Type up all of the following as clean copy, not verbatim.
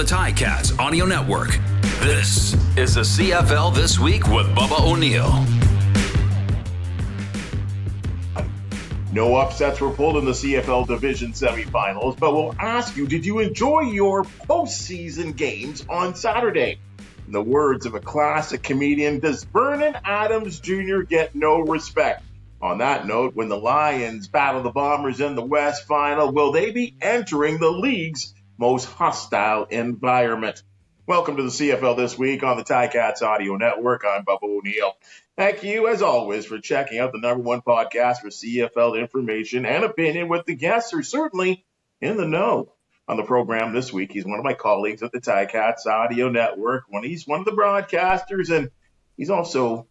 the Ticats Audio Network. This is the CFL This Week with Bubba O'Neil. No upsets were pulled in the CFL Division semifinals, but we'll ask you, did you enjoy your postseason games on Saturday? In the words of a classic comedian, does Vernon Adams Jr. get no respect? On that note, when the Lions battle the Bombers in the West Final, will they be entering the league's most hostile environment? Welcome to the CFL This Week on the Ticats Audio Network. I'm Bubba O'Neil. Thank you, as always, for checking out the #1 podcast for CFL information and opinion with the guests who are certainly in the know. On the program this week, he's one of my colleagues at the Ticats Audio Network. He's one of the broadcasters, and he's also,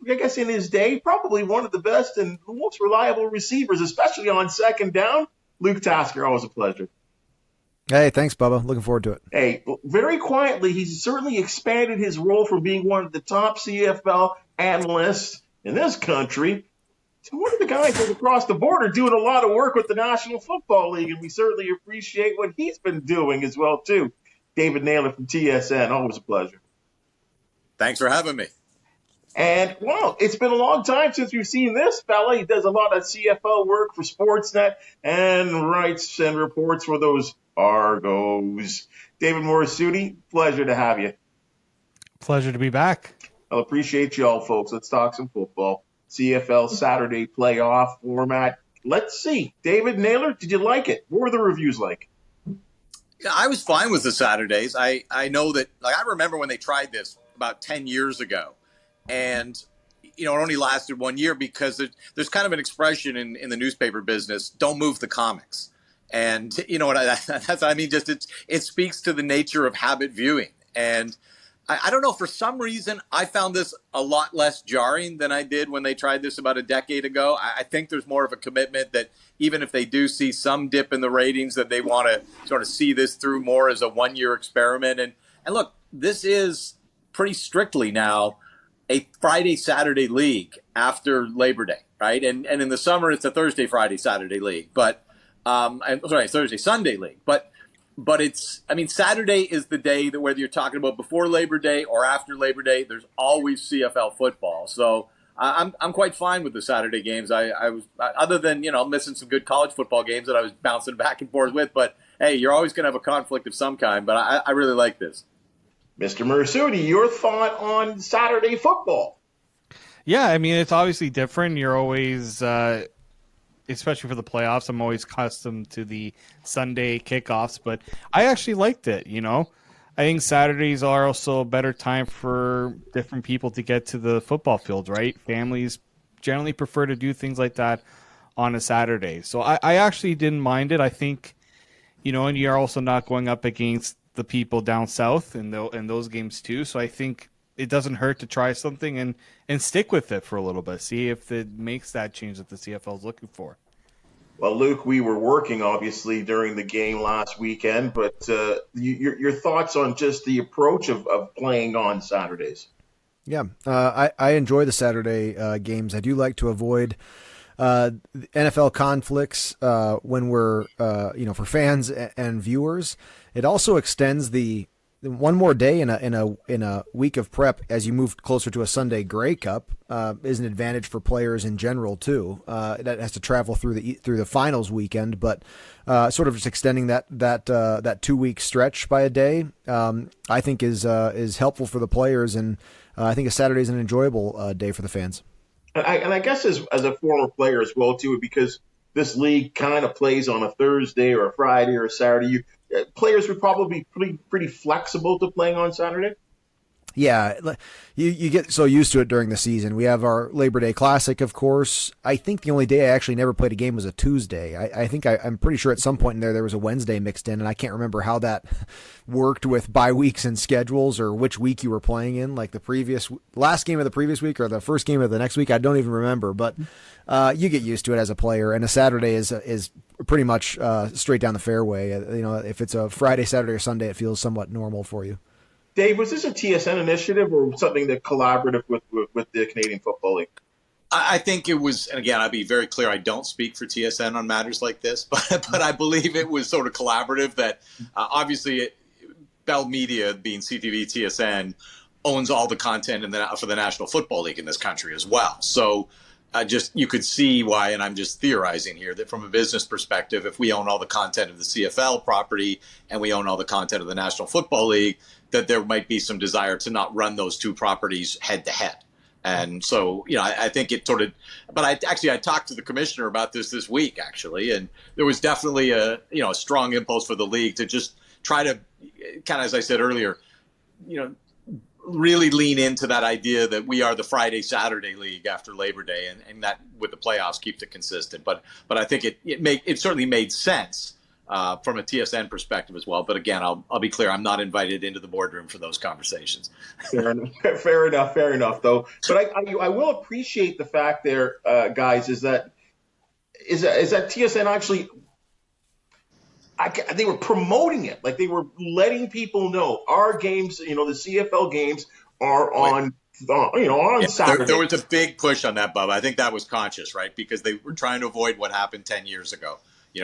I guess in his day, probably one of the best and most reliable receivers, especially on second down. Luke Tasker, always a pleasure. Hey, thanks, Bubba. Looking forward to it. Hey, very quietly, he's certainly expanded his role from being one of the top CFL analysts in this country to one of the guys that's across the border doing a lot of work with the National Football League, and we certainly appreciate what he's been doing as well, too. David Naylor from TSN, always a pleasure. Thanks for having me. And, well, it's been a long time since we've seen this fella. He does a lot of CFL work for Sportsnet and writes and reports for those Argos. David Morassutti, pleasure to have you. Pleasure to be back. I'll appreciate you all, folks. Let's talk some football. CFL Saturday playoff format. Let's see. David Naylor, did you like it? What were the reviews like? Yeah, I was fine with the Saturdays. I know that, I remember when they tried this about 10 years ago. And, it only lasted 1 year because there's kind of an expression in the newspaper business, don't move the comics. And you know what that's what I mean? Just it speaks to the nature of habit viewing. And I don't know, for some reason, I found this a lot less jarring than I did when they tried this about a decade ago. I think there's more of a commitment that even if they do see some dip in the ratings, that they want to sort of see this through more as a 1 year experiment. And look, this is pretty strictly now a Friday, Saturday league after Labor Day, right? And in the summer, it's a Thursday, Friday, Saturday league. But Thursday, Sunday league. But Saturday is the day that whether you're talking about before Labor Day or after Labor Day, there's always CFL football. So I'm quite fine with the Saturday games. I was, other than, missing some good college football games that I was bouncing back and forth with. But hey, you're always going to have a conflict of some kind. But I really like this. Mr. Morassutti, your thought on Saturday football? Yeah, it's obviously different. You're always, especially for the playoffs, I'm always accustomed to the Sunday kickoffs, but I actually liked it, I think Saturdays are also a better time for different people to get to the football field, right? Families generally prefer to do things like that on a Saturday. So I actually didn't mind it. I think, and you're also not going up against the people down south in those games too. So I think it doesn't hurt to try something and stick with it for a little bit. See if it makes that change that the CFL is looking for. Well, Luke, we were working obviously during the game last weekend, but your thoughts on just the approach of playing on Saturdays? Yeah, I enjoy the Saturday games. I do like to avoid NFL conflicts when we're, for fans and viewers. It also extends the one more day in a week of prep as you move closer to a Sunday Grey Cup is an advantage for players in general too. That has to travel through the finals weekend, but sort of just extending that 2 week stretch by a day, I think is helpful for the players, and I think a Saturday is an enjoyable day for the fans. And I guess as a former player as well too, because this league kind of plays on a Thursday or a Friday or a Saturday, players would probably be pretty flexible to playing on Saturday. Yeah, you get so used to it during the season. We have our Labor Day Classic, of course. I think the only day I actually never played a game was a Tuesday. I'm pretty sure at some point in there was a Wednesday mixed in, and I can't remember how that worked with bye weeks and schedules or which week you were playing in, like the last game of the previous week or the first game of the next week. I don't even remember, but you get used to it as a player, and a Saturday is pretty much straight down the fairway. If it's a Friday, Saturday, or Sunday, it feels somewhat normal for you. Dave, was this a TSN initiative or something that collaborative with the Canadian Football League? I think it was, and again, I'll be very clear, I don't speak for TSN on matters like this, but I believe it was sort of collaborative that obviously Bell Media, being CTV, TSN, owns all the content for the National Football League in this country as well. So you could see why, and I'm just theorizing here, that from a business perspective, if we own all the content of the CFL property and we own all the content of the National Football League, that there might be some desire to not run those two properties head to head. And so, I think it sort of, but I talked to the commissioner about this week, actually, and there was definitely a strong impulse for the league to just try to kind of, as I said earlier, really lean into that idea that we are the Friday, Saturday league after Labor Day, and that with the playoffs keeps it consistent. But I think it certainly made sense from a TSN perspective as well. But again, I'll be clear, I'm not invited into the boardroom for those conversations. Fair enough, though. But I will appreciate the fact there, guys, is that TSN actually, they were promoting it. Like, they were letting people know our games, the CFL games are on Saturday. There was a big push on that, Bubba. I think that was conscious, right? Because they were trying to avoid what happened 10 years ago,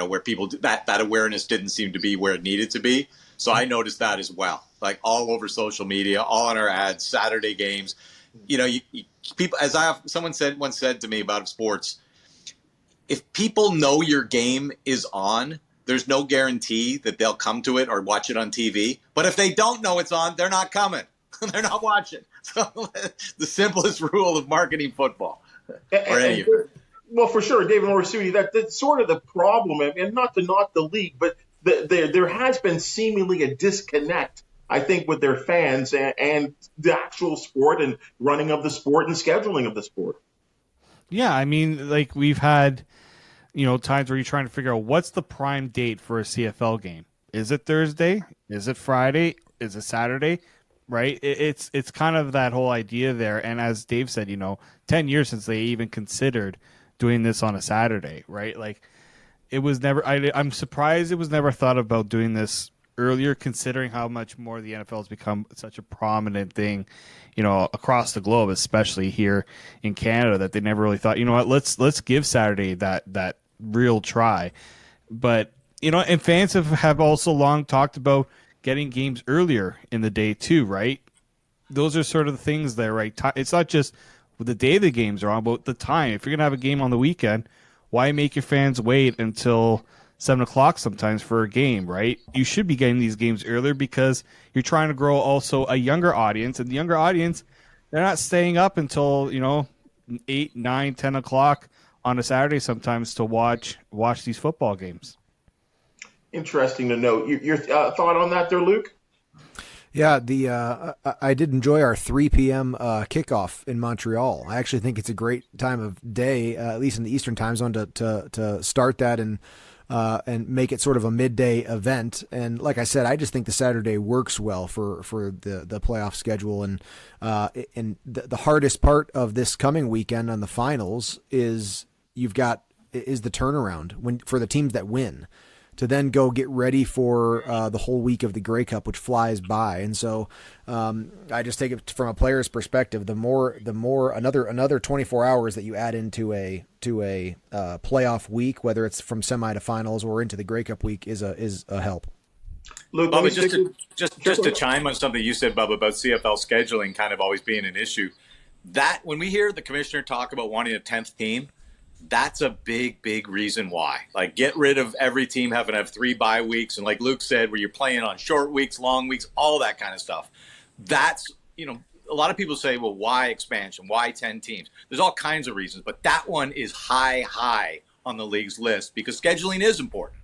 where people, that awareness didn't seem to be where it needed to be. So I noticed that as well, like all over social media, all on our ads, Saturday games. People, someone once said to me about sports, if people know your game is on, there's no guarantee that they'll come to it or watch it on TV. But if they don't know it's on, they're not coming. They're not watching. So the simplest rule of marketing football. Well, for sure, David Morassutti, that's sort of the problem, and not to knock the league, but there has been seemingly a disconnect, I think, with their fans and the actual sport and running of the sport and scheduling of the sport. Yeah, I mean, like, we've had times where you're trying to figure out what's the prime date for a CFL game. Is it Thursday? Is it Friday? Is it Saturday? Right? It's kind of that whole idea there. And as Dave said, 10 years since they even considered doing this on a Saturday, right? Like, it was never, I'm surprised it was never thought about doing this earlier, considering how much more the NFL has become such a prominent thing, across the globe, especially here in Canada, that they never really thought, let's give Saturday that real try. But, and fans have also long talked about getting games earlier in the day too, right? Those are sort of the things there, right? It's not just the day the games are on, but the time. If you're going to have a game on the weekend, why make your fans wait until 7 o'clock sometimes for a game, right? You should be getting these games earlier because you're trying to grow also a younger audience. And the younger audience, they're not staying up until, 8, 9, 10 o'clock on a Saturday sometimes to watch these football games. Interesting to note. Your thought on that there, Luke? Yeah, I did enjoy our 3 p.m. Kickoff in Montreal. I actually think it's a great time of day, at least in the Eastern time zone, to start that and make it sort of a midday event. And like I said, I just think the Saturday works well for the playoff schedule. And the hardest part of this coming weekend on the finals is the turnaround for the teams that win, to then go get ready for the whole week of the Grey Cup, which flies by. And so I just take it from a player's perspective. The more another 24 hours that you add into a playoff week, whether it's from semi to finals or into the Grey Cup week, is a help. Luke, Bubba, just to chime on something you said, Bubba, about CFL scheduling kind of always being an issue. That when we hear the commissioner talk about wanting a 10th team, that's a big, big reason why. Like, get rid of every team having to have 3 bye weeks. And like Luke said, where you're playing on short weeks, long weeks, all that kind of stuff. That's, a lot of people say, well, why expansion? Why 10 teams? There's all kinds of reasons. But that one is high on the league's list because scheduling is important.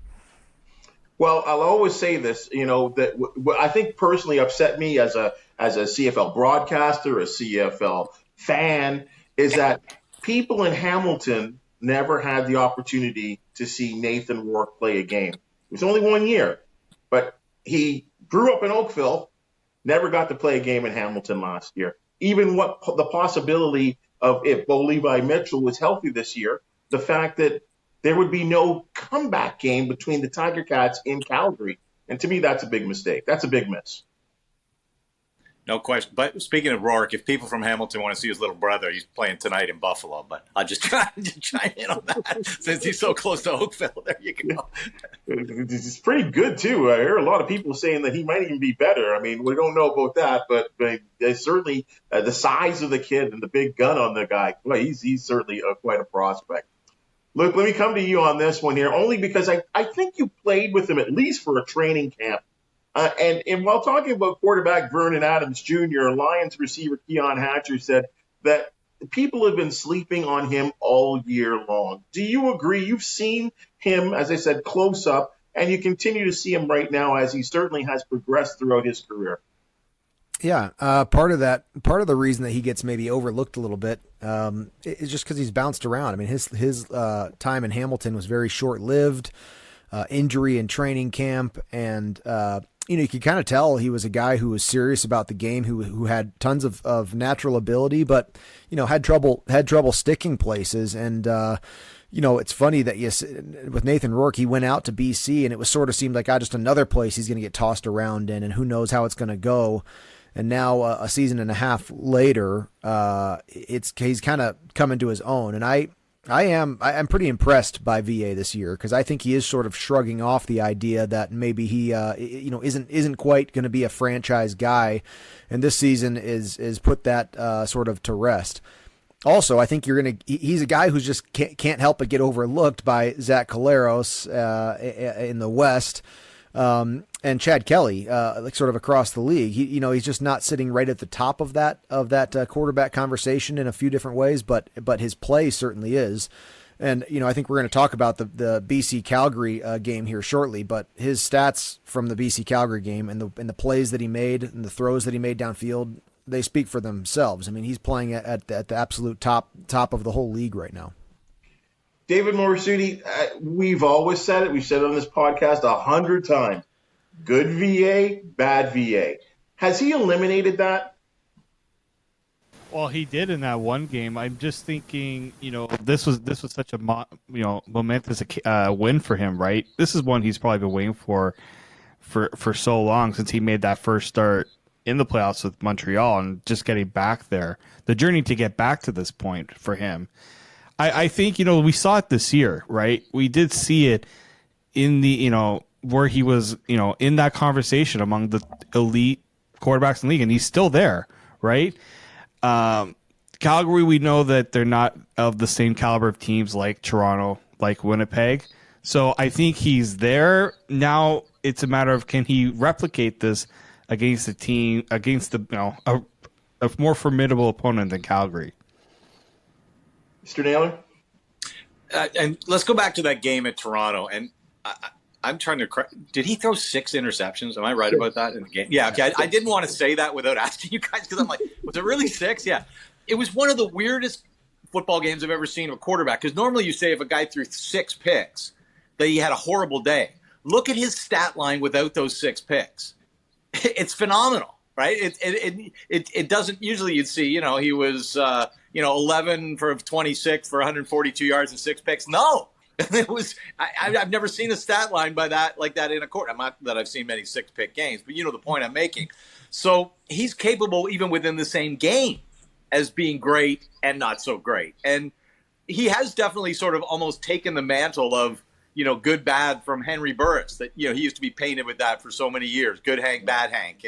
Well, I'll always say this, that what I think personally upset me as a CFL broadcaster, a CFL fan, is that people in Hamilton never had the opportunity to see Nathan Rourke play a game. It was only 1 year, but he grew up in Oakville, never got to play a game in Hamilton last year. Even the possibility of if Bo Levi Mitchell was healthy this year, the fact that there would be no comeback game between the Tiger Cats in Calgary. And to me, that's a big mistake. That's a big miss. No question. But speaking of Rourke, if people from Hamilton want to see his little brother, he's playing tonight in Buffalo. But I'll just try in on that since he's so close to Oakville. There you go. It's pretty good, too. I hear a lot of people saying that he might even be better. I mean, we don't know about that, but certainly the size of the kid and the big gun on the guy, well, he's certainly quite a prospect. Look, let me come to you on this one here, only because I think you played with him at least for a training camp. And while talking about quarterback Vernon Adams Jr., Lions receiver Keon Hatcher said that people have been sleeping on him all year long. Do you agree? You've seen him, as I said, close up, and you continue to see him right now as he certainly has progressed throughout his career. Yeah, part of the reason that he gets maybe overlooked a little bit is just because he's bounced around. I mean, his time in Hamilton was very short-lived, injury in training camp, and you could kind of tell he was a guy who was serious about the game, who had tons of natural ability, but had trouble sticking places. And it's funny that with Nathan Rourke, he went out to BC, and it was sort of seemed like just another place he's going to get tossed around in, and who knows how it's going to go. And now a season and a half later, he's kind of coming to his own. And I'm pretty impressed by VA this year, because I think he is sort of shrugging off the idea that maybe he isn't quite going to be a franchise guy, and this season is put that sort of to rest. Also, I think he's a guy who just can't help but get overlooked by Zach Collaros in the West. And Chad Kelly, sort of across the league. He's just not sitting right at the top of that quarterback conversation in a few different ways, but his play certainly is. And I think we're going to talk about the BC Calgary game here shortly, but his stats from the BC Calgary game and the plays that he made and the throws that he made downfield, they speak for themselves. I mean, he's playing at the absolute top of the whole league right now. David Morassutti, we've always said it. We've said it on this podcast 100 times. Good VA, bad VA. Has he eliminated that? Well, he did in that one game. I'm just thinking, this was such a momentous win for him, right? This is one he's probably been waiting for so long, since he made that first start in the playoffs with Montreal, and just getting back there. The journey to get back to this point for him. I think, we saw it this year, right? We did see it in the, where he was, in that conversation among the elite quarterbacks in the league, and he's still there, right? Calgary, we know that they're not of the same caliber of teams like Toronto, like Winnipeg. So I think he's there. Now it's a matter of, can he replicate this against a more formidable opponent than Calgary? Mr. Naylor? And let's go back to that game at Toronto. And I'm trying to – did he throw 6 interceptions? Am I right about that in the game? Yeah, okay. I didn't want to say that without asking you guys, because I'm like, was it really 6? Yeah. It was one of the weirdest football games I've ever seen of a quarterback, because normally you say if a guy threw 6 picks that he had a horrible day. Look at his stat line without those 6 picks. It's phenomenal. Right? It doesn't usually, you'd see, he was, 11 for 26 for 142 yards and 6 picks. No, it was, I've never seen a stat line like that in a quarter. Not that I've seen many 6-pick games, but the point I'm making. So he's capable even within the same game as being great and not so great. And he has definitely sort of almost taken the mantle of, good, bad from Henry Burris, that, he used to be painted with that for so many years. Good Hank, bad Hank.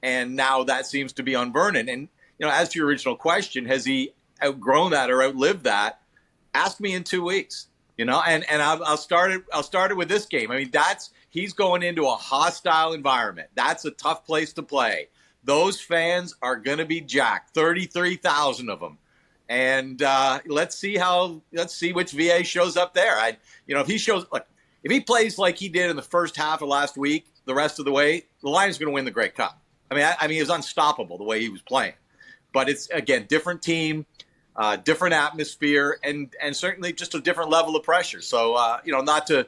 And now that seems to be on Vernon. And, as to your original question, has he outgrown that or outlived that? Ask me in 2 weeks, and I'll start it with this game. I mean, he's going into a hostile environment. That's a tough place to play. Those fans are going to be jacked, 33,000 of them. And let's see which VA shows up there. If he plays like he did in the first half of last week, the rest of the way, the Lions are going to win the Grey Cup. I mean, he was unstoppable the way he was playing. But it's, again, different team, different atmosphere, and certainly just a different level of pressure. So, not to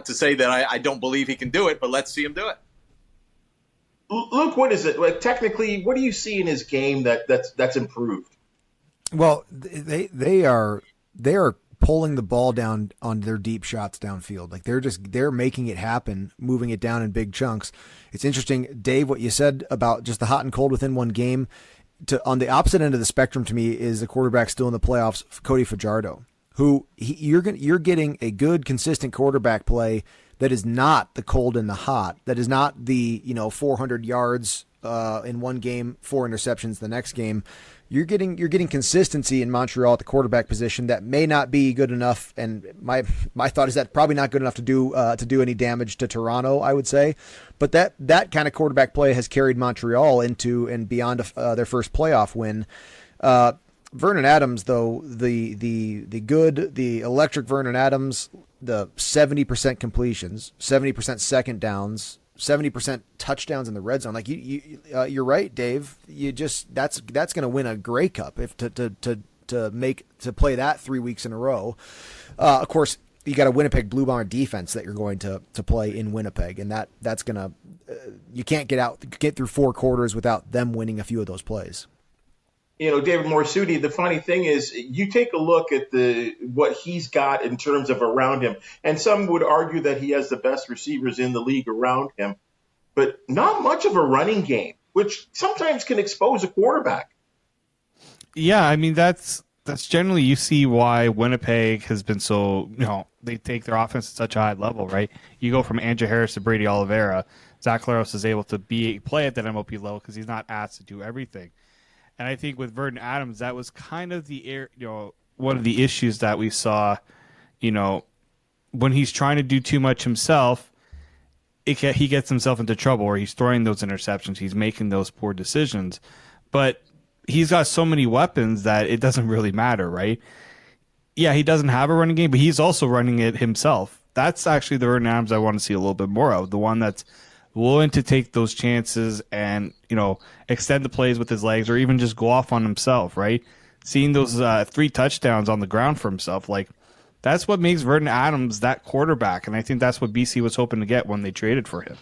say that I don't believe he can do it, but let's see him do it. Luke, what is it? Like, technically, what do you see in his game that's improved? Well, they are pulling the ball down on their deep shots downfield. Like they're making it happen, moving it down in big chunks. It's interesting, Dave, what you said about just the hot and cold within one game. On the opposite end of the spectrum to me is the quarterback still in the playoffs, Cody Fajardo, who you're getting a good, consistent quarterback play that is not the cold and the hot, that is not the 400 yards in one game, 4 interceptions the next game. You're getting consistency in Montreal at the quarterback position that may not be good enough, and my thought is that probably not good enough to do any damage to Toronto, I would say. But that kind of quarterback play has carried Montreal into and beyond their first playoff win. Vernon Adams, though, the electric Vernon Adams, the 70% completions, 70% second downs, 70% touchdowns in the red zone. Like you're right, Dave. That's going to win a Grey Cup if to play that 3 weeks in a row. Of course, you got a Winnipeg Blue Bomber defense that you're going to play in Winnipeg, and that's going to you can't get through 4 quarters without them winning a few of those plays. David Morassutti, the funny thing is you take a look at what he's got in terms of around him, and some would argue that he has the best receivers in the league around him, but not much of a running game, which sometimes can expose a quarterback. Yeah, I mean, that's generally, you see why Winnipeg has been so, they take their offense at such a high level, right? You go from Andrew Harris to Brady Oliveira. Zach Claros is able to play at that MLP level because he's not asked to do everything. And I think with Vernon Adams, that was kind of one of the issues that we saw, when he's trying to do too much himself, he gets himself into trouble, or he's throwing those interceptions, he's making those poor decisions. But he's got so many weapons that it doesn't really matter, right? Yeah, he doesn't have a running game, but he's also running it himself. That's actually the Vernon Adams I want to see a little bit more of, the one that's willing to take those chances and, extend the plays with his legs, or even just go off on himself, right? Seeing those 3 touchdowns on the ground for himself, like, that's what makes Vernon Adams that quarterback, and I think that's what BC was hoping to get when they traded for him.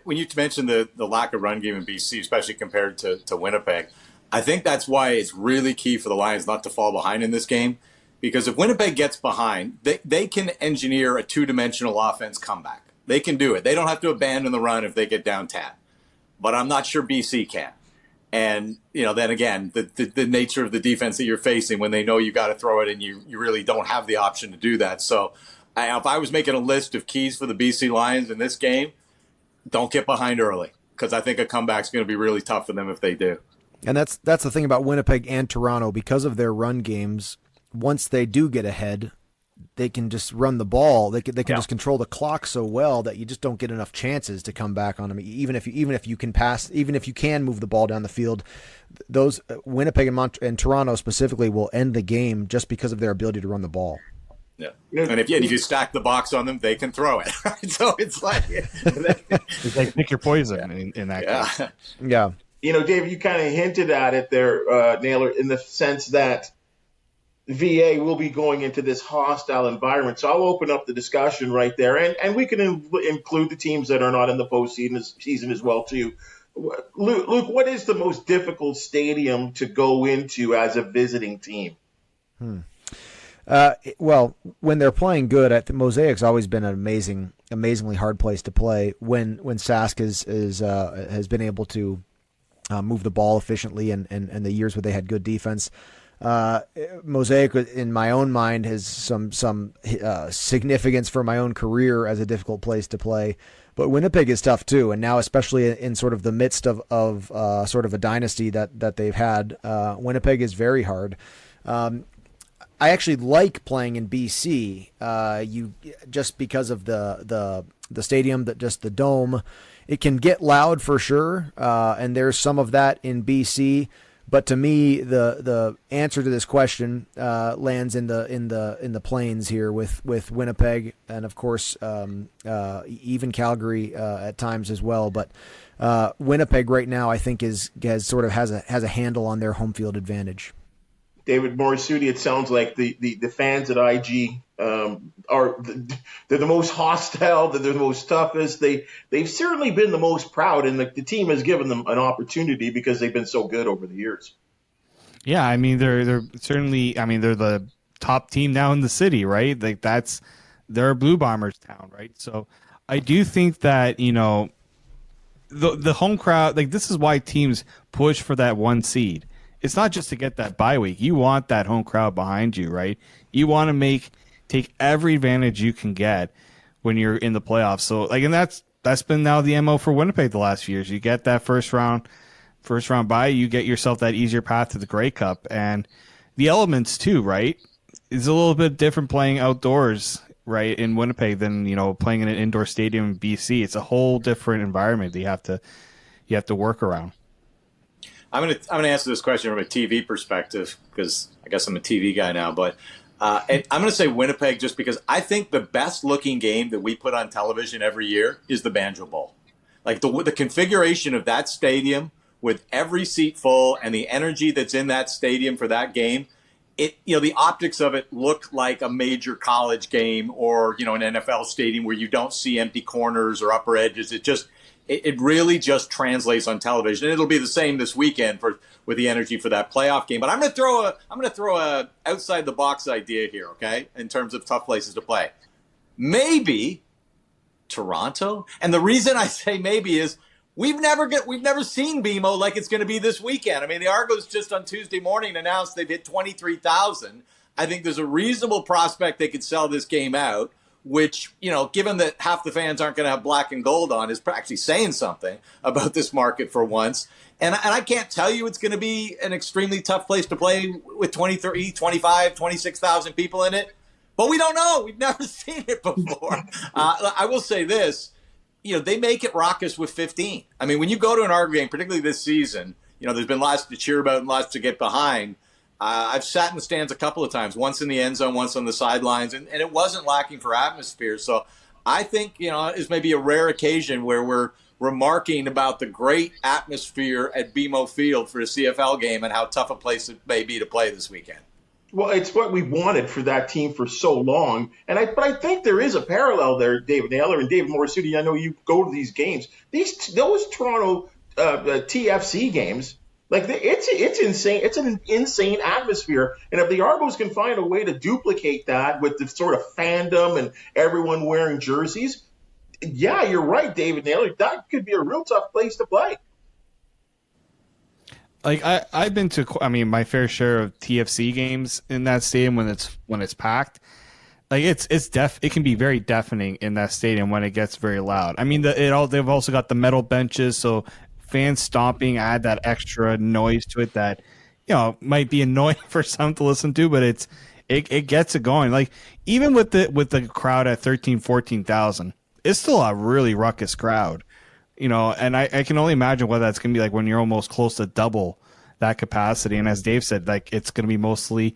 When you mentioned the lack of run game in BC, especially compared to Winnipeg, I think that's why it's really key for the Lions not to fall behind in this game, because if Winnipeg gets behind, they can engineer a 2-dimensional offense comeback. They can do it. They don't have to abandon the run if they get down 10. But I'm not sure BC can. And, then again, the nature of the defense that you're facing when they know you got to throw it and you really don't have the option to do that. So if I was making a list of keys for the BC Lions in this game, don't get behind early, because I think a comeback's going to be really tough for them if they do. And that's the thing about Winnipeg and Toronto. Because of their run games, once they do get ahead, they can just run the ball. They can just control the clock so well that you just don't get enough chances to come back on them. Even if you can pass, even if you can move the ball down the field, those Winnipeg and Toronto specifically will end the game just because of their ability to run the ball. Yeah, and if you stack the box on them, they can throw it. So it's like pick your poison in that case. Yeah. Dave, you kind of hinted at it there, Naylor, in the sense that VA will be going into this hostile environment. So I'll open up the discussion right there, and we can include the teams that are not in the postseason as well too. Luke, what is the most difficult stadium to go into as a visiting team? Well, when they're playing good, Mosaic's always been an amazingly hard place to play. When Sask has been able to move the ball efficiently, and the years where they had good defense. Mosaic, in my own mind, has some significance for my own career as a difficult place to play. But Winnipeg is tough too, and now especially in sort of the midst of sort of a dynasty that they've had, Winnipeg is very hard. I actually like playing in BC. Just because of the stadium, the dome, it can get loud for sure, and there's some of that in BC. But to me, the answer to this question lands in the plains here with Winnipeg, and of course even Calgary at times as well. But Winnipeg right now, I think, has a handle on their home field advantage. David Morassutti, it sounds like the fans at IG they're the most hostile, they're the most toughest. They've certainly been the most proud, and the team has given them an opportunity because they've been so good over the years. Yeah, I mean they're certainly. I mean they're the top team now in the city, right? Like they're a Blue Bombers town, right? So I do think that, the home crowd, like this is why teams push for that 1 seed. It's not just to get that bye week. You want that home crowd behind you, right? You want to take every advantage you can get when you're in the playoffs. So and that's been now the MO for Winnipeg the last few years. You get that first round bye, you get yourself that easier path to the Grey Cup, and the elements too, right? It's a little bit different playing outdoors, right, in Winnipeg than playing in an indoor stadium in BC. It's a whole different environment that you have to work around. I'm gonna answer this question from a TV perspective because I guess I'm a TV guy now, but and I'm gonna say Winnipeg just because I think the best looking game that we put on television every year is the Banjo Bowl. Like the configuration of that stadium with every seat full and the energy that's in that stadium for that game. The optics of it look like a major college game or, an NFL stadium where you don't see empty corners or upper edges. It really just translates on television. And it'll be the same this weekend with the energy for that playoff game. But I'm going to throw a outside the box idea here, okay? In terms of tough places to play. Maybe Toronto. And the reason I say maybe is we've never seen BMO like it's going to be this weekend. I mean, the Argos just on Tuesday morning announced they've hit 23,000. I think there's a reasonable prospect they could sell this game out, which, given that half the fans aren't going to have black and gold on, is actually saying something about this market for once. And I can't tell you it's going to be an extremely tough place to play with 20, 30, 25, 26,000 people in it. But we don't know. We've never seen it before. I will say this. They make it raucous with 15. I mean, when you go to an Argo game, particularly this season, there's been lots to cheer about and lots to get behind. I've sat in the stands a couple of times, once in the end zone, once on the sidelines, and it wasn't lacking for atmosphere. So I think, it's maybe a rare occasion where we're remarking about the great atmosphere at BMO Field for a CFL game and how tough a place it may be to play this weekend. Well, it's what we wanted for that team for so long. But I think there is a parallel there, David Naylor and David Morassutti. I know you go to these games. Those Toronto TFC games, it's insane. It's an insane atmosphere. And if the Argos can find a way to duplicate that with the sort of fandom and everyone wearing jerseys, yeah, you're right, David Naylor. That could be a real tough place to play. I've been to, my fair share of TFC games in that stadium when it's packed. It can be very deafening in that stadium when it gets very loud. I mean, they've also got the metal benches, so fans stomping add that extra noise to it that might be annoying for some to listen to, but it gets it going. Like even with the crowd at 14,000, it's still a really ruckus crowd. And I can only imagine what that's going to be like when you're almost close to double that capacity. And as Dave said, it's going to be mostly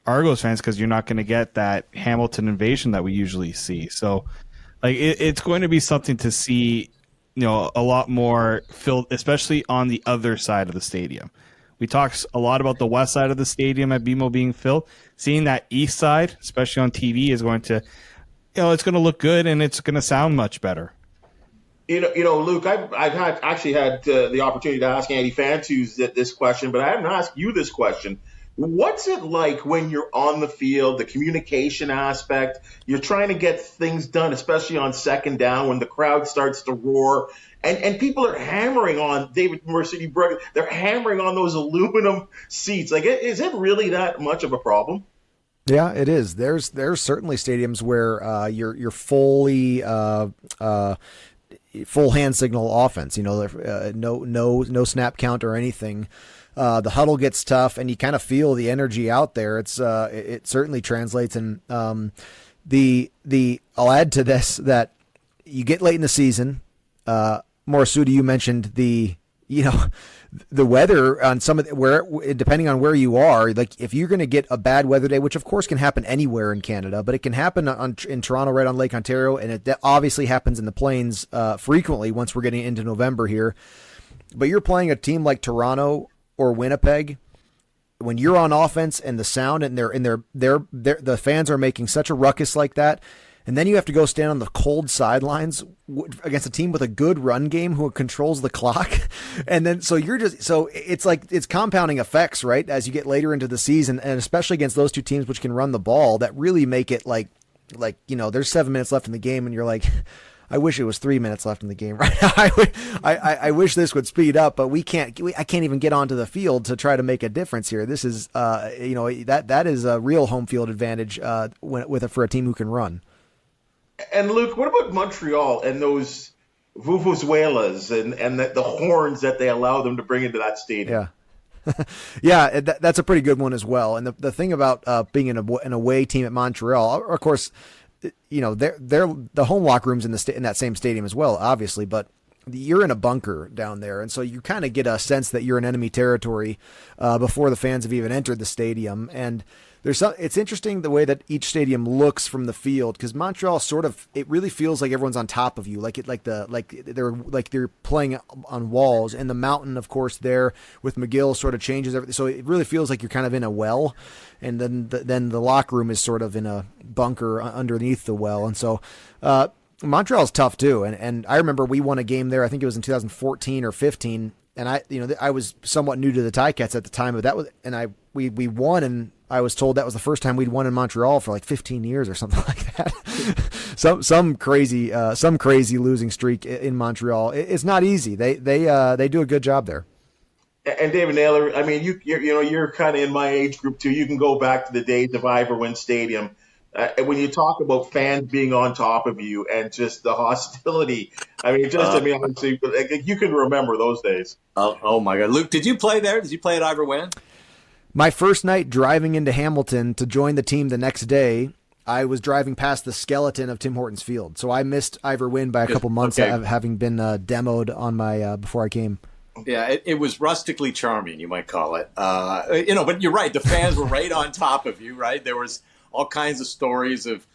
Argos fans because you're not going to get that Hamilton invasion that we usually see. So, it's going to be something to see, a lot more filled, especially on the other side of the stadium. We talked a lot about the west side of the stadium at BMO being filled. Seeing that east side, especially on TV, is going to, it's going to look good and it's going to sound much better. Luke, I've actually had the opportunity to ask Andy Fantus this question, but I haven't asked you this question. What's it like when you're on the field, the communication aspect? You're trying to get things done, especially on second down when the crowd starts to roar, and people are hammering on David Morassutti. They're hammering on those aluminum seats. Is it really that much of a problem? Yeah, it is. There's certainly stadiums where you're fully full hand signal offense, no snap count or anything. The huddle gets tough and you kind of feel the energy out there. It certainly translates. And I'll add to this that you get late in the season. Morassutti, you mentioned the weather on some of depending on where you are, if you're going to get a bad weather day, which of course can happen anywhere in Canada, but it can happen in Toronto right on Lake Ontario. And it obviously happens in the Plains frequently once we're getting into November here, but you're playing a team like Toronto or Winnipeg when you're on offense and the sound and the fans are making such a ruckus like that. and then you have to go stand on the cold sidelines against a team with a good run game who controls the clock. And then, so it's like, it's compounding effects, right? As you get later into the season, and especially against those two teams, which can run the ball, that really make it like, there's 7 minutes left in the game and you're like, I wish it was 3 minutes left in the game right now. I wish this would speed up, but I can't even get onto the field to try to make a difference here. This is, that is a real home field advantage for a team who can run. And Luke, what about Montreal and those vuvuzelas and the horns that they allow them to bring into that stadium? Yeah. Yeah, that's a pretty good one as well. And the thing about being an away team at Montreal, of course, they're the home locker rooms in that same stadium as well, obviously, but you're in a bunker down there, and so you kind of get a sense that you're in enemy territory before the fans have even entered the stadium. And it's interesting the way that each stadium looks from the field, because Montreal it really feels like everyone's on top of you, like they're playing on walls, and the mountain, of course, there with McGill sort of changes everything. So it really feels like you're kind of in a well, and then the locker room is sort of in a bunker underneath the well, and so Montreal's tough too. And I remember we won a game there. I think it was in 2014 or 15, and I was somewhat new to the Ticats at the time, but we won, and I was told that was the first time we'd won in Montreal for like 15 years or something like that. some crazy losing streak in Montreal. It's not easy. They do a good job there. And David Naylor, I mean, you're kind of in my age group too. You can go back to the days of Ivor Stadium. When you talk about fans being on top of you and just the hostility, obviously, you can remember those days. Oh my God, Luke, did you play there? Did you play at Ivor Wynne? My first night driving into Hamilton to join the team the next day, I was driving past the skeleton of Tim Hortons Field, so I missed Ivor Wynne by a couple months of having been demoed on my before I came. Yeah, it was rustically charming, you might call it. But you're right. The fans were right on top of you, right? There was all kinds of stories of,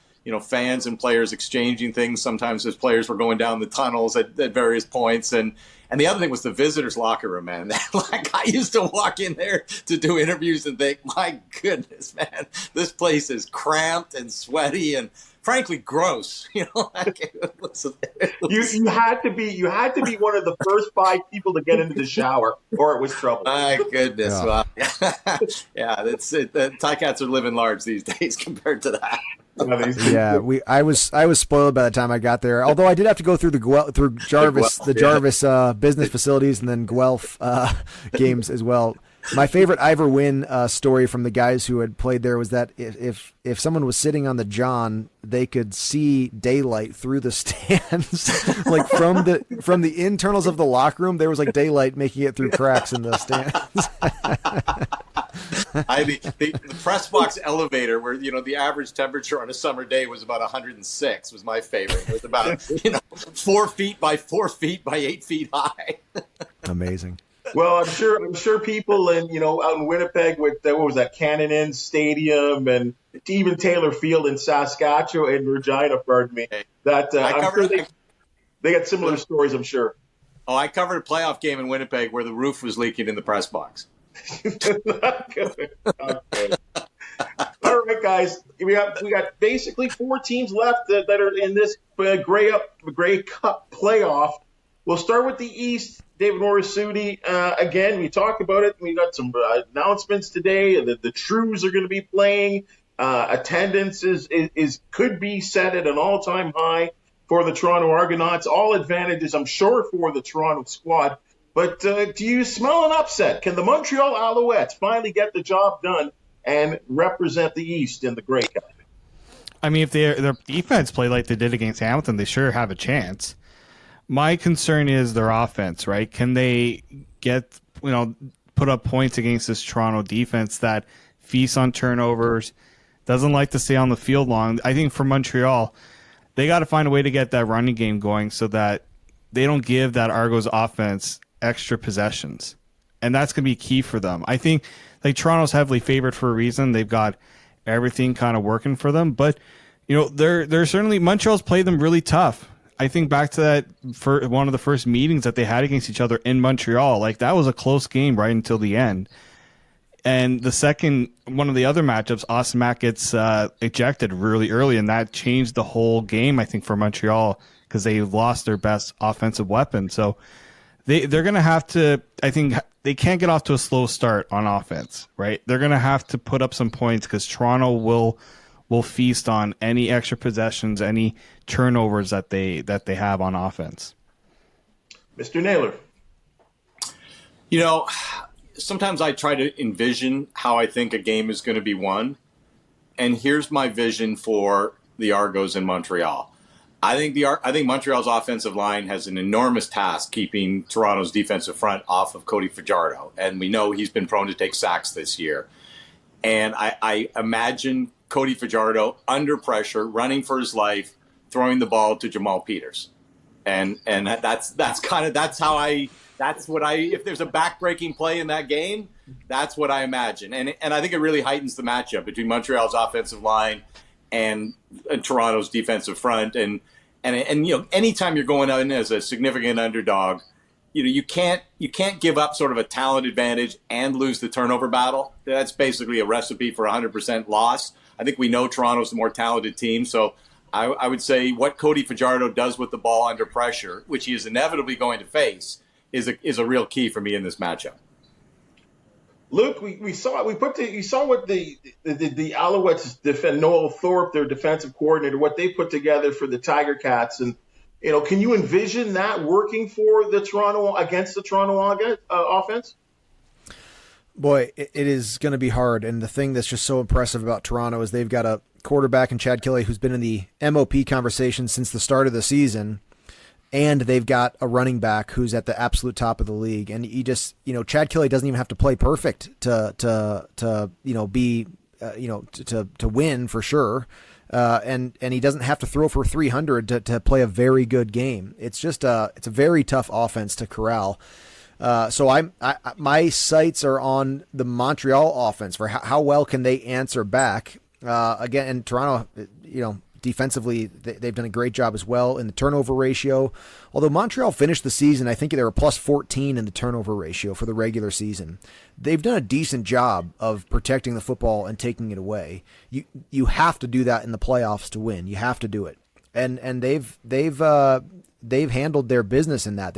fans and players exchanging things. Sometimes as players were going down the tunnels at various points. And the other thing was the visitors' locker room, man. Like, I used to walk in there to do interviews and think, my goodness, man, this place is cramped and sweaty and frankly gross. You had to be one of the first 5 people to get into the shower, or it was trouble. My goodness, yeah. Well, yeah, that's it. The Ticats are living large these days compared to that. Yeah, I was spoiled by the time I got there. Although I did have to go through through Jarvis, Jarvis business facilities, and then Guelph games as well. My favorite Ivor Wynne story from the guys who had played there was that if someone was sitting on the John, they could see daylight through the stands, like from the internals of the locker room. There was like daylight making it through cracks in the stands. The press box elevator, where the average temperature on a summer day was about 106, was my favorite. It was about 4 feet by 4 feet by 8 feet high. Amazing. Well, I'm sure people out in Winnipeg with what was that, Cannon Inn Stadium, and even Taylor Field in Saskatchewan and Regina, pardon me. That I'm sure they got similar stories, I'm sure. Oh, I covered a playoff game in Winnipeg where the roof was leaking in the press box. Okay. All right, guys, we got basically 4 teams left that are in this Grey Cup playoff. We'll start with the East. David Morassutti, again, we talked about it. We got some announcements today. The Trues are going to be playing. Attendance could be set at an all-time high for the Toronto Argonauts. All advantages, I'm sure, for the Toronto squad. But do you smell an upset? Can the Montreal Alouettes finally get the job done and represent the East in the Grey Cup? I mean, if their defense play like they did against Hamilton, they sure have a chance. My concern is their offense, right? Can they put up points against this Toronto defense that feasts on turnovers, doesn't like to stay on the field long? I think for Montreal, they got to find a way to get that running game going so that they don't give that Argos offense extra possessions. And that's going to be key for them. I think Toronto's heavily favored for a reason. They've got everything kind of working for them. But, they're certainly – Montreal's played them really tough. I think back to that for one of the first meetings that they had against each other in Montreal. Like, that was a close game right until the end. And one of the other matchups, Austin Mack gets ejected really early, and that changed the whole game, I think, for Montreal, because they lost their best offensive weapon. So they're going to have to, I think, they can't get off to a slow start on offense, right? They're going to have to put up some points because Toronto will feast on any extra possessions, any turnovers that they have on offense. Mr. Naylor. Sometimes I try to envision how I think a game is going to be won. And here's my vision for the Argos in Montreal. I think Montreal's offensive line has an enormous task keeping Toronto's defensive front off of Cody Fajardo. And we know he's been prone to take sacks this year. And I imagine Cody Fajardo under pressure, running for his life, throwing the ball to Jamal Peters. And that's what if there's a backbreaking play in that game, that's what I imagine. And I think it really heightens the matchup between Montreal's offensive line and Toronto's defensive front. And anytime you're going in as a significant underdog, you can't give up sort of a talent advantage and lose the turnover battle. That's basically a recipe for 100% loss. I think we know Toronto's the more talented team. So I would say what Cody Fajardo does with the ball under pressure, which he is inevitably going to face, is a real key for me in this matchup. Luke, you saw what the Alouettes defend Noel Thorpe, their defensive coordinator, what they put together for the Tiger Cats, and can you envision that working for the Toronto offense? Boy, it is going to be hard, and the thing that's just so impressive about Toronto is they've got a quarterback in Chad Kelly who's been in the MOP conversation since the start of the season. And they've got a running back who's at the absolute top of the league. And you just, Chad Kelly doesn't even have to play perfect to win for sure. And he doesn't have to throw for 300 to play a very good game. It's just it's a very tough offense to corral. So my sights are on the Montreal offense for how well can they answer back. Again, and Toronto, defensively, they've done a great job as well in the turnover ratio. Although Montreal finished the season, I think they were plus 14 in the turnover ratio for the regular season. They've done a decent job of protecting the football and taking it away. You have to do that in the playoffs to win. You have to do it, and they've handled their business in that.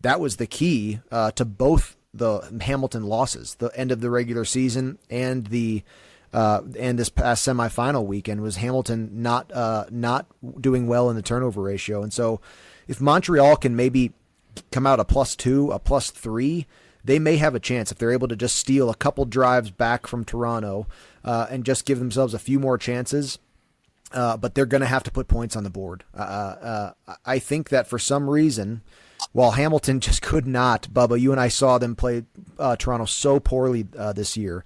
That was the key to both the Hamilton losses, the end of the regular season and this past semifinal weekend, was Hamilton not doing well in the turnover ratio. And so if Montreal can maybe come out a +2, a +3, they may have a chance if they're able to just steal a couple drives back from Toronto and just give themselves a few more chances. But they're going to have to put points on the board. I think that for some reason, while Hamilton just could not, Bubba, you and I saw them play Toronto so poorly this year,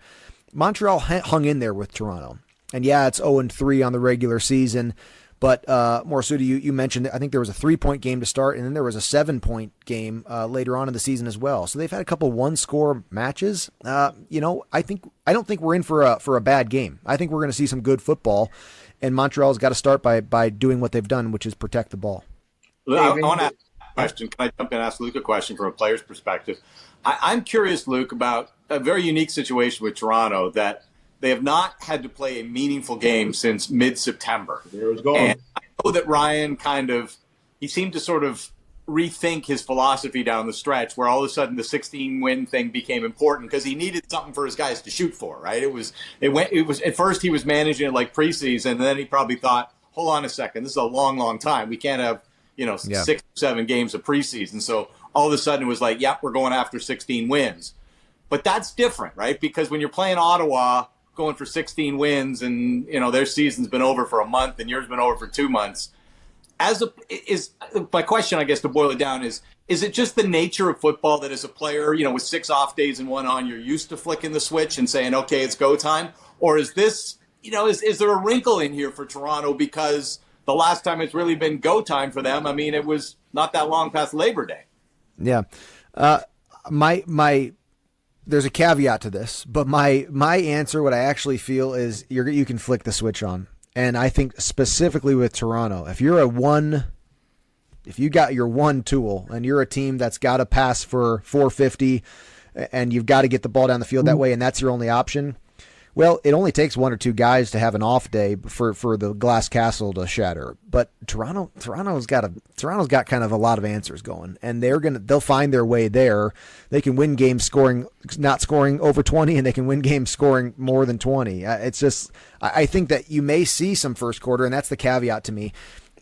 Montreal hung in there with Toronto. And yeah, it's 0-3 on the regular season, but Morassutti, you mentioned, I think there was a 3-point game to start, and then there was a 7-point game later on in the season as well. So they've had a couple one-score matches. I don't think we're in for a bad game. I think we're going to see some good football, and Montreal's got to start by doing what they've done, which is protect the ball. I want to ask a question. Can I jump in and ask Luke a question from a player's perspective? I'm curious, Luke, about a very unique situation with Toronto that they have not had to play a meaningful game since mid-September. There it was going. And I know that Ryan he seemed to sort of rethink his philosophy down the stretch, where all of a sudden the 16-win thing became important because he needed something for his guys to shoot for, right? It was at first he was managing it like preseason, and then he probably thought, hold on a second, this is a long, long time. We can't have 6 or 7 games of preseason. So all of a sudden it was like, yep, we're going after 16 wins. But that's different, right? Because when you're playing Ottawa, going for 16 wins, and their season's been over for a month and yours been over for 2 months. My question, I guess, to boil it down is it just the nature of football that as a player, with 6 off days and 1 on, you're used to flicking the switch and saying, okay, it's go time? Or is this, is there a wrinkle in here for Toronto because the last time it's really been go time for them, it was not that long past Labor Day? Yeah. There's a caveat to this, but my answer, what I actually feel is you can flick the switch on. And I think specifically with Toronto, if you got your one tool and you're a team that's got to pass for 450 and you've got to get the ball down the field that way, and that's your only option. Well, it only takes one or two guys to have an off day for the glass castle to shatter. But Toronto's got kind of a lot of answers going, and they'll find their way there. They can win games not scoring over 20, and they can win games scoring more than 20. It's just, I think that you may see some first quarter, and that's the caveat to me.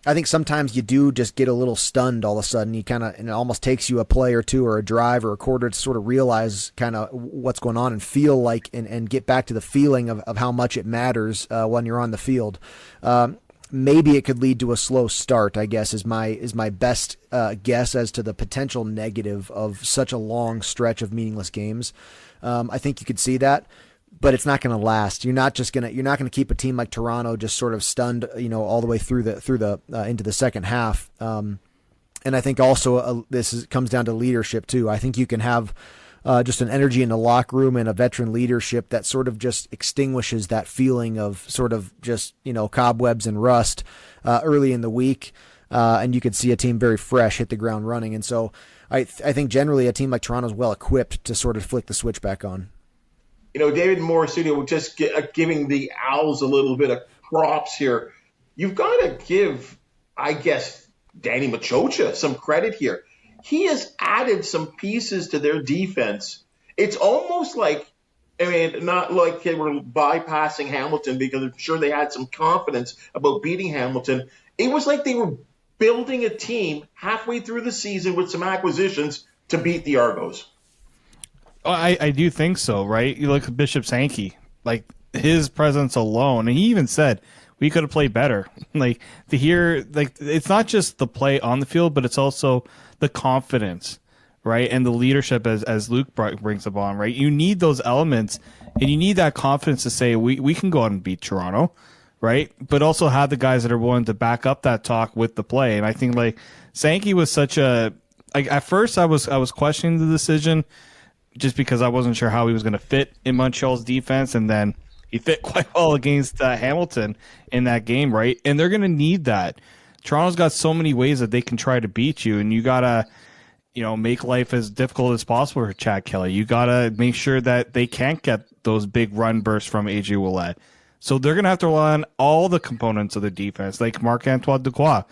I think sometimes you do just get a little stunned all of a sudden. And it almost takes you a play or two or a drive or a quarter to sort of realize kind of what's going on and feel like and get back to the feeling of how much it matters when you're on the field. Maybe it could lead to a slow start, I guess, is my best guess as to the potential negative of such a long stretch of meaningless games. I think you could see that. But it's not going to last. You're not going to keep a team like Toronto just sort of stunned, all the way through the into the second half. And I think also comes down to leadership too. I think you can have just an energy in the locker room and a veteran leadership that sort of just extinguishes that feeling of sort of just cobwebs and rust early in the week, and you could see a team very fresh hit the ground running. And so I think generally a team like Toronto is well equipped to sort of flick the switch back on. David Morassutti, just giving the Owls a little bit of props here. You've got to give, I guess, Danny Machocha some credit here. He has added some pieces to their defense. It's almost like, not like they were bypassing Hamilton because I'm sure they had some confidence about beating Hamilton. It was like they were building a team halfway through the season with some acquisitions to beat the Argos. I do think so, right? You look at Bishop Sankey, like his presence alone, and he even said we could have played better. Like to hear, like it's not just the play on the field, but it's also the confidence, right, and the leadership as Luke brings up on, right. You need those elements, and you need that confidence to say we can go out and beat Toronto, right? But also have the guys that are willing to back up that talk with the play. And I think like Sankey was such a at first I was questioning the decision, just because I wasn't sure how he was going to fit in Montreal's defense, and then he fit quite well against Hamilton in that game, right? And they're going to need that. Toronto's got so many ways that they can try to beat you, and you got to, make life as difficult as possible for Chad Kelly. You got to make sure that they can't get those big run bursts from A.J. Ouellette. So they're going to have to rely on all the components of the defense, like Marc-Antoine Dequoy.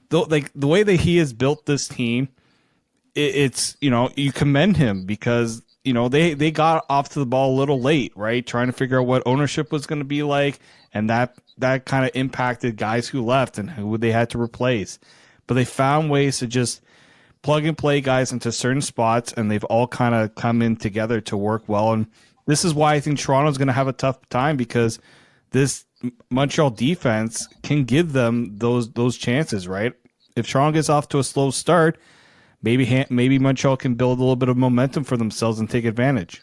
The way that he has built this team, it's you commend him because they got off to the ball a little late, right, trying to figure out what ownership was going to be like, and that kind of impacted guys who left and who they had to replace. But they found ways to just plug and play guys into certain spots, and they've all kind of come in together to work well. And this is why I think Toronto's going to have a tough time, because this Montreal defense can give them those chances, right? If Toronto gets off to a slow start, maybe Montreal can build a little bit of momentum for themselves and take advantage.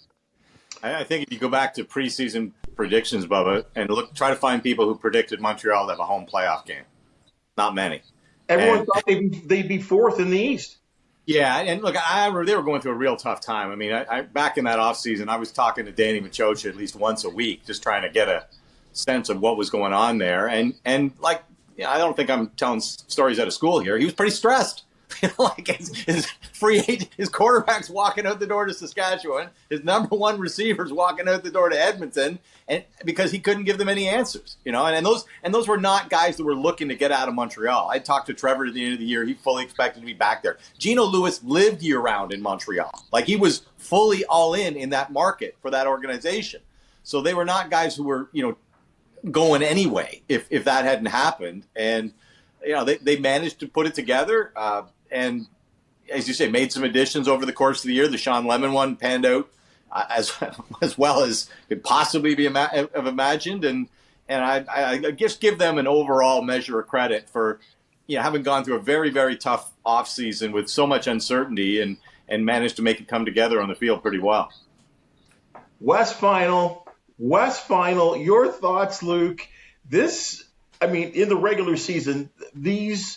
I think if you go back to preseason predictions, Bubba, and try to find people who predicted Montreal to have a home playoff game. Not many. Everyone thought they'd be fourth in the East. Yeah, and look, I remember they were going through a real tough time. I back in that offseason, I was talking to Danny Machocha at least once a week, just trying to get a sense of what was going on there. And I don't think I'm telling stories out of school here. He was pretty stressed. Like his free agent, his quarterback's walking out the door to Saskatchewan, his number one receiver's walking out the door to Edmonton, and because he couldn't give them any answers, and those were not guys that were looking to get out of Montreal. I talked to Trevor at the end of the year; he fully expected to be back there. Gino Lewis lived year round in Montreal, like he was fully all in that market for that organization. So they were not guys who were going anyway if that hadn't happened, and they managed to put it together. And as you say, made some additions over the course of the year. The Sean Lemon one panned out as well as could possibly be imagined. And I just give them an overall measure of credit for having gone through a very, very tough offseason with so much uncertainty and managed to make it come together on the field pretty well. West Final. Your thoughts, Luke? In the regular season, these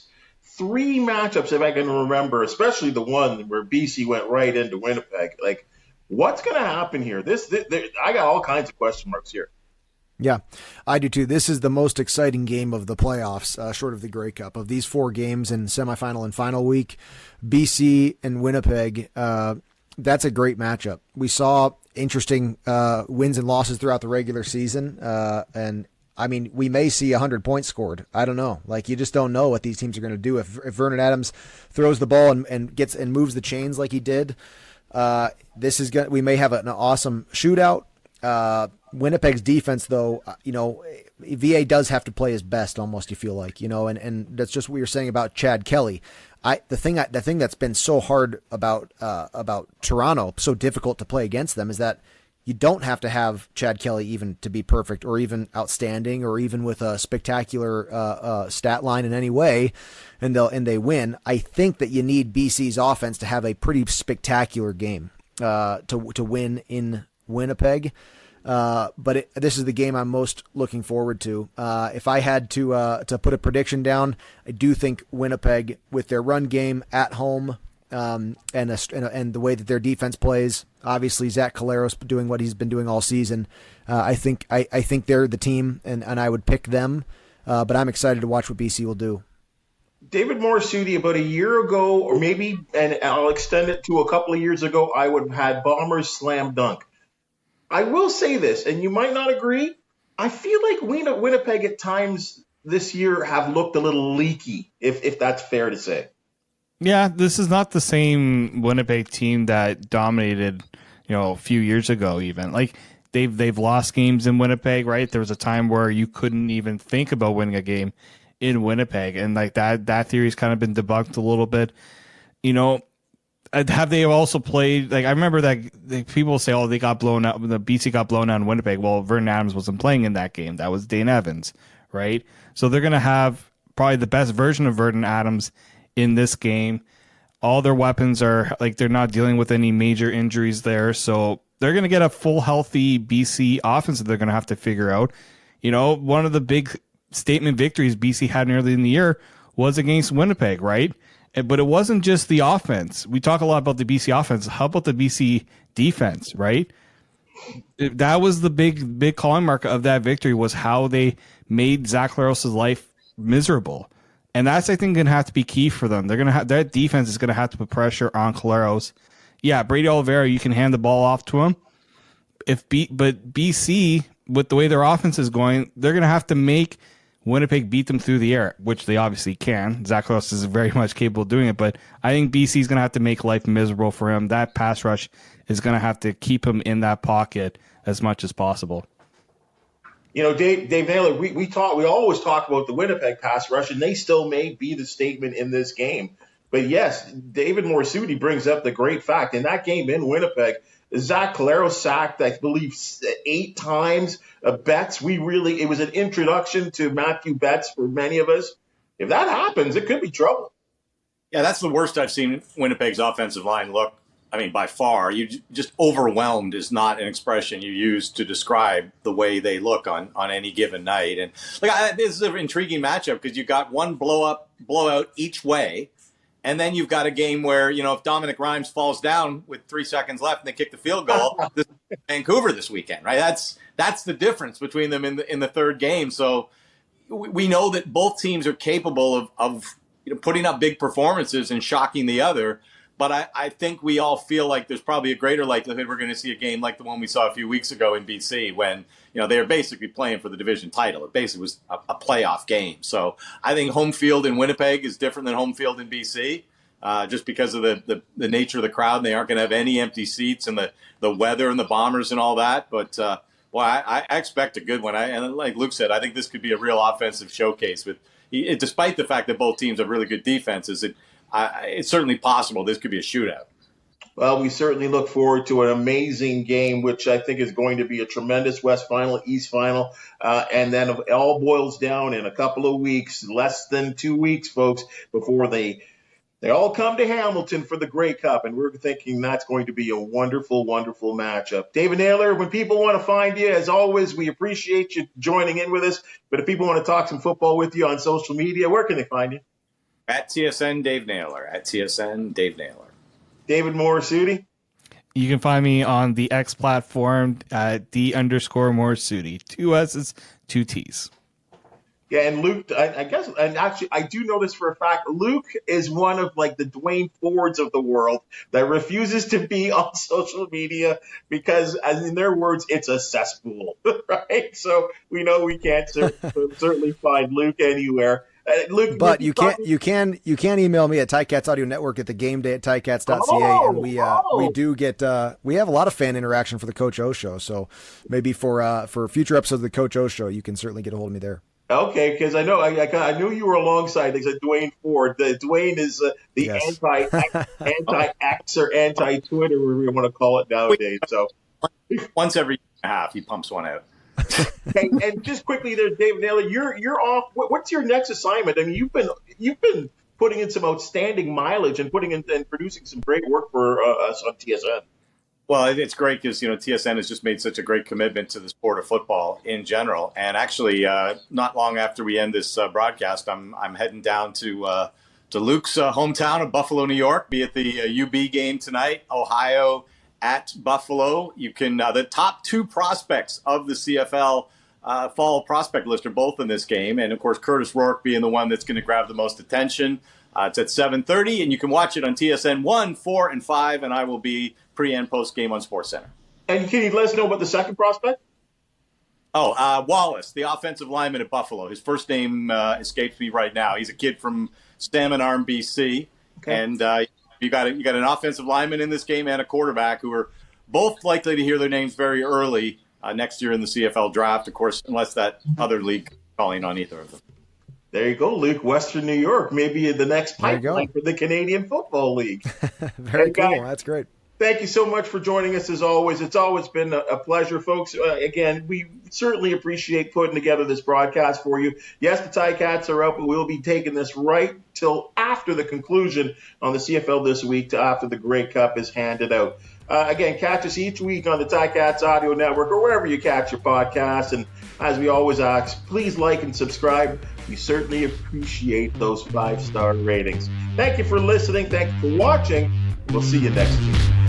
three matchups, if I can remember, especially the one where BC went right into Winnipeg, like what's going to happen here? I got all kinds of question marks here. Yeah, I do too. This is the most exciting game of the playoffs, short of the Grey Cup. Of these four games in semifinal and final week, BC and Winnipeg, That's a great matchup. We saw interesting wins and losses throughout the regular season, and I mean, we may see 100 points scored. I don't know. Like, you just don't know what these teams are going to do. If Vernon Adams throws the ball and gets and moves the chains like he did, we may have an awesome shootout. Winnipeg's defense, though, VA does have to play his best almost, you feel like, and that's just what you're saying about Chad Kelly. The thing that's been so hard about Toronto, so difficult to play against them, is that you don't have to have Chad Kelly even to be perfect or even outstanding or even with a spectacular stat line in any way, and they win. I think that you need BC's offense to have a pretty spectacular game to win in Winnipeg. But this is the game I'm most looking forward to. If I had to put a prediction down, I do think Winnipeg, with their run game at home, and the way that their defense plays, obviously Zach Collaros doing what he's been doing all season, I think they're the team, and I would pick them. But I'm excited to watch what BC will do. David Morassutti, about a year ago, or maybe, and I'll extend it to a couple of years ago, I would have had Bombers slam dunk. I will say this, and you might not agree, I feel like Winnipeg at times this year have looked a little leaky, if that's fair to say. Yeah, this is not the same Winnipeg team that dominated, a few years ago even. Like, they've lost games in Winnipeg, right? There was a time where you couldn't even think about winning a game in Winnipeg, and like that theory's kind of been debunked a little bit. Have they also played, like, I remember that people say, they got blown out, the BC got blown out in Winnipeg. Well, Vernon Adams wasn't playing in that game. That was Dane Evans, right? So they're going to have probably the best version of Vernon Adams in this game. All their weapons are, like, they're not dealing with any major injuries there. So they're going to get a full, healthy BC offense that they're going to have to figure out. One of the big statement victories BC had early in the year was against Winnipeg, right? But it wasn't just the offense. We talk a lot about the BC offense. How about the BC defense, right? That was the big calling mark of that victory, was how they made Zach Collaros' life miserable. And that's, I think, going to have to be key for them. They're going to have, that defense is going to have to put pressure on Collaros. Yeah, Brady Oliveira, you can hand the ball off to him. But BC, with the way their offense is going, they're going to have to make Winnipeg beat them through the air, which they obviously can. Zach Collaros is very much capable of doing it, but I think BC is going to have to make life miserable for him. That pass rush is going to have to keep him in that pocket as much as possible. Dave Naylor, we always talk about the Winnipeg pass rush, and they still may be the statement in this game. But yes, David Morassutti brings up the great fact. In that game in Winnipeg, Zach Collaros sacked, I believe, 8 times. Betts, it was an introduction to Matthew Betts for many of us. If that happens, it could be trouble. Yeah, that's the worst I've seen Winnipeg's offensive line look. I mean, by far. You just overwhelmed is not an expression you use to describe the way they look on any given night. And this is an intriguing matchup because you've got one blowout each way. And then you've got a game where, if Dominic Rhymes falls down with 3 seconds left and they kick the field goal, this is Vancouver this weekend, right? That's the difference between them in the third game. So we know that both teams are capable of putting up big performances and shocking the other. But I think we all feel like there's probably a greater likelihood we're going to see a game like the one we saw a few weeks ago in BC when, they were basically playing for the division title. It basically was a playoff game. So I think home field in Winnipeg is different than home field in BC just because of the nature of the crowd. And they aren't going to have any empty seats and the weather and the Bombers and all that. But, I expect a good one. And like Luke said, I think this could be a real offensive showcase. Despite the fact that both teams have really good defenses, it's certainly possible this could be a shootout. Well, we certainly look forward to an amazing game, which I think is going to be a tremendous West Final, East Final. And then it all boils down in a couple of weeks, less than 2 weeks, folks, before they all come to Hamilton for the Grey Cup. And we're thinking that's going to be a wonderful, wonderful matchup. David Naylor, when people want to find you, as always, we appreciate you joining in with us. But if people want to talk some football with you on social media, where can they find you? At TSN Dave Naylor. At TSN Dave Naylor. David Morassutti. You can find me on the X platform at _Morassutti. 2 S's, 2 T's. Yeah, and Luke, I guess, and actually, I do know this for a fact. Luke is one of like the Dwayne Fords of the world that refuses to be on social media because, as in their words, it's a cesspool, right? So we know we can't certainly find Luke anywhere. Luke, but you can email me at Ticats Audio Network at the game day at ticats.ca, and we do get we have a lot of fan interaction for the Coach O Show. So maybe for future episodes of the Coach O Show, you can certainly get a hold of me there. Okay, because I know I knew you were alongside. They said Dwayne Ford. Dwayne is the Yes. anti-X or anti-Twitter, whatever you want to call it nowadays. So Once every year and a half, he pumps one out. Hey, and just quickly there, David Naylor, you're off. What's your next assignment? I mean, you've been putting in some outstanding mileage and producing some great work for us on TSN. Well, it's great because, TSN has just made such a great commitment to the sport of football in general. And actually, not long after we end this broadcast, I'm heading down to Luke's hometown of Buffalo, New York, be at the UB game tonight, Ohio at Buffalo. You can the top two prospects of the CFL fall prospect list are both in this game. And, of course, Curtis Rourke being the one that's going to grab the most attention. It's at 7:30, and you can watch it on TSN 1, 4, and 5, and I will be pre- and post-game on SportsCenter. And can you let us know about the second prospect? Wallace, the offensive lineman at Buffalo. His first name escapes me right now. He's a kid from Salmon Arm, BC. Okay. And you got an offensive lineman in this game and a quarterback who are both likely to hear their names very early next year in the CFL draft, of course, unless that other league calling on either of them. There you go, Luke, Western New York, maybe the next pipeline for the Canadian Football League. Very cool. Guys, that's great. Thank you so much for joining us as always. It's always been a pleasure, folks. Again, we certainly appreciate putting together this broadcast for you. Yes, the Ticats are up, but we'll be taking this right till after the conclusion on the CFL this week, to after the Grey Cup is handed out. Again, catch us each week on the Ticats Audio Network or wherever you catch your podcasts. And as we always ask, please like and subscribe. We certainly appreciate those 5-star ratings. Thank you for listening. Thank you for watching. We'll see you next week.